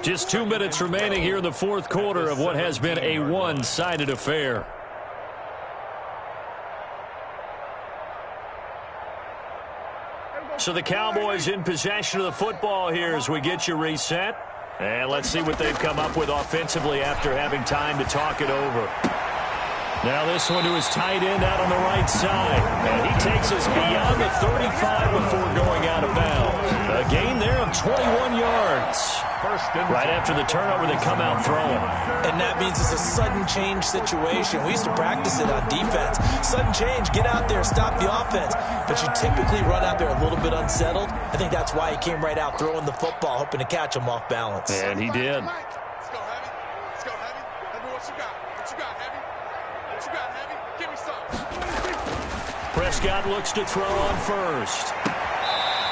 Just 2 minutes remaining here in the 4th quarter of what has been a one-sided affair. So the Cowboys in possession of the football here as we get you reset. And let's see what they've come up with offensively after having time to talk it over. Now this one to his tight end out on the right side. And he takes us beyond the 35 before going out of bounds. A gain there of 21 yards. Right after the turnover, they come out throwing. And that means it's a sudden change situation. We used to practice it on defense. Sudden change, get out there, stop the offense. But you typically run out there a little bit unsettled. I think that's why he came right out throwing the football, hoping to catch him off balance. And he did. Let's go, Heavy. Let's go, Heavy. Let me what you got. What you got, Heavy? What you got, Heavy? Give me some. Prescott looks to throw on first.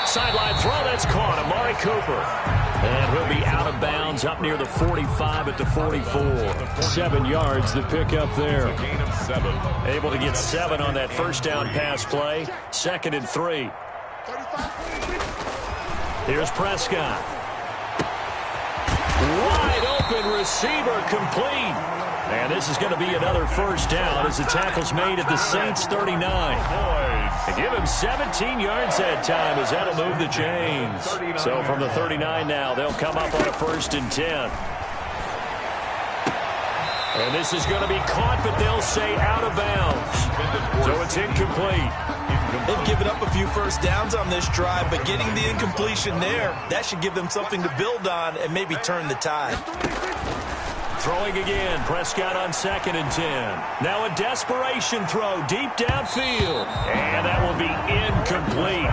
Sideline throw, that's caught. Amari Cooper. And he'll be out of bounds up near the 45 at the 44. 7 yards the pick up there. A gain of 7. Able to get 7 on that first down pass play. 2nd and 3. Here's Prescott. Wide open receiver complete. And this is going to be another first down as the tackle's made at the Saints 39. And give him 17 yards that time as that'll move the chains. So from the 39 now, they'll come up on a 1st and 10. And this is going to be caught, but they'll say out of bounds. So it's incomplete. They've given up a few first downs on this drive, but getting the incompletion there, that should give them something to build on and maybe turn the tide. Throwing again, Prescott on 2nd and 10. Now a desperation throw deep downfield. And that will be incomplete.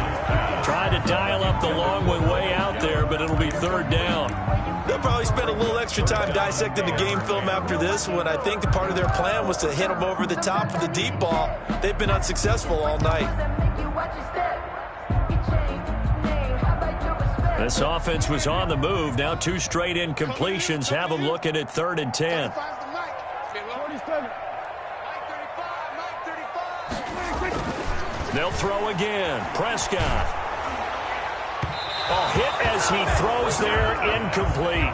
Trying to dial up the long one way out there, but it'll be 3rd down. They'll probably spend a little extra time dissecting the game film after this one. I think the part of their plan was to hit them over the top with the deep ball. They've been unsuccessful all night. This offense was on the move. Now 2 straight incompletions have them looking at 3rd and 10. They'll throw again. Prescott. Hit as he throws there, incomplete.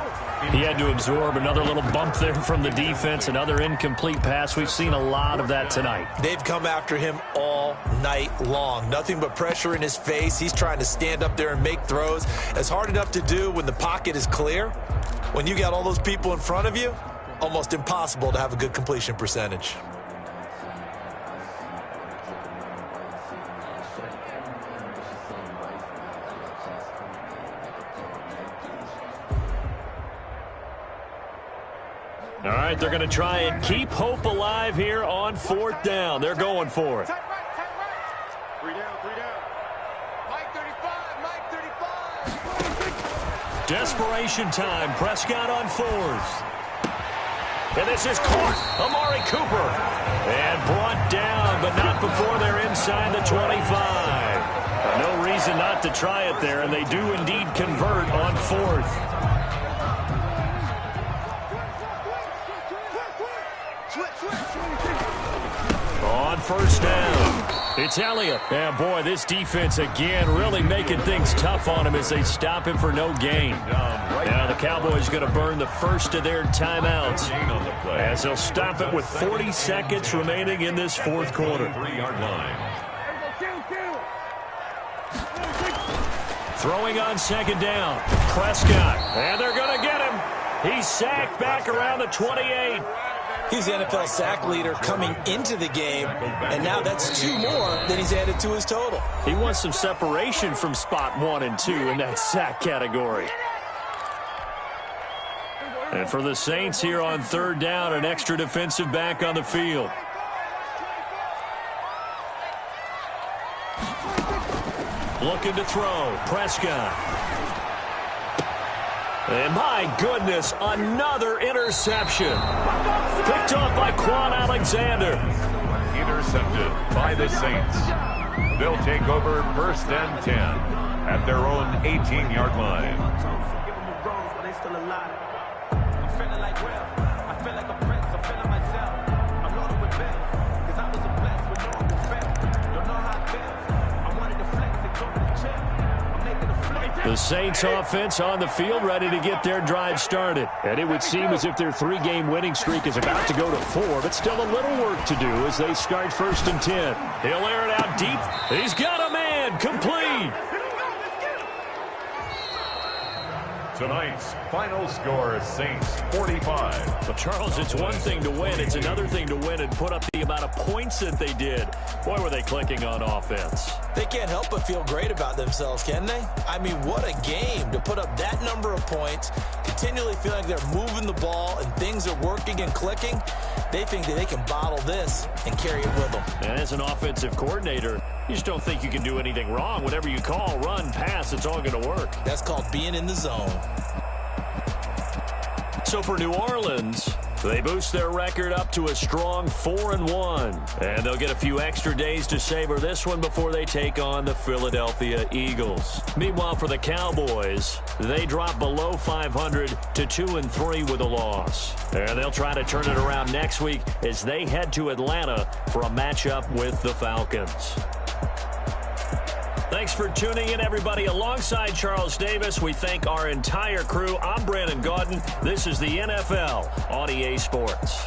He had to absorb another little bump there from the defense, another incomplete pass. We've seen a lot of that tonight. They've come after him all night long. Nothing but pressure in his face. He's trying to stand up there and make throws. It's hard enough to do when the pocket is clear. When you got all those people in front of you, almost impossible to have a good completion percentage. All right, they're going to try and keep hope alive here on 4th down. They're going for it. 3 down, 3 down. Mike 35, Mike 35. Desperation time. Prescott on 4th. And this is caught. Amari Cooper. And brought down, but not before they're inside the 25. No reason not to try it there, and they do indeed convert on 4th. On 1st down, it's Elliott. And boy, this defense again really making things tough on him as they stop him for no gain. Now the Cowboys going to burn the first of their timeouts as they'll stop it with 40 seconds remaining in this 4th quarter. 3-yard line. Throwing on 2nd down, Prescott. And they're going to get him. He's sacked back around the 28. He's the NFL sack leader coming into the game, and now that's 2 more than he's added to his total. He wants some separation from spot 1 and 2 in that sack category. And for the Saints here on 3rd down, an extra defensive back on the field. Looking to throw, Prescott. And my goodness, another interception. Picked off by Quan Alexander. Intercepted by the Saints. They'll take over 1st and 10 at their own 18-yard line. The Saints offense on the field ready to get their drive started. And it would seem as if their 3-game winning streak is about to go to 4, but still a little work to do as they start 1st and 10. He'll air it out deep. He's got a man complete. Tonight's final score, Saints 45. Well, Charles, it's one thing to win. It's another thing to win and put up the amount of points that they did. Boy, were they clicking on offense. They can't help but feel great about themselves, can they? I mean, what a game to put up that number of points, continually feeling like they're moving the ball and things are working and clicking. They think that they can bottle this and carry it with them. And as an offensive coordinator, you just don't think you can do anything wrong. Whatever you call, run, pass, it's all going to work. That's called being in the zone. So for New Orleans, they boost their record up to a strong 4-1. And they'll get a few extra days to savor this one before they take on the Philadelphia Eagles. Meanwhile, for the Cowboys, they drop below 500 to 2-3 with a loss. And they'll try to turn it around next week as they head to Atlanta for a matchup with the Falcons. Thanks for tuning in, everybody. Alongside Charles Davis, we thank our entire crew. I'm Brandon Gaudin. This is the NFL on EA Sports.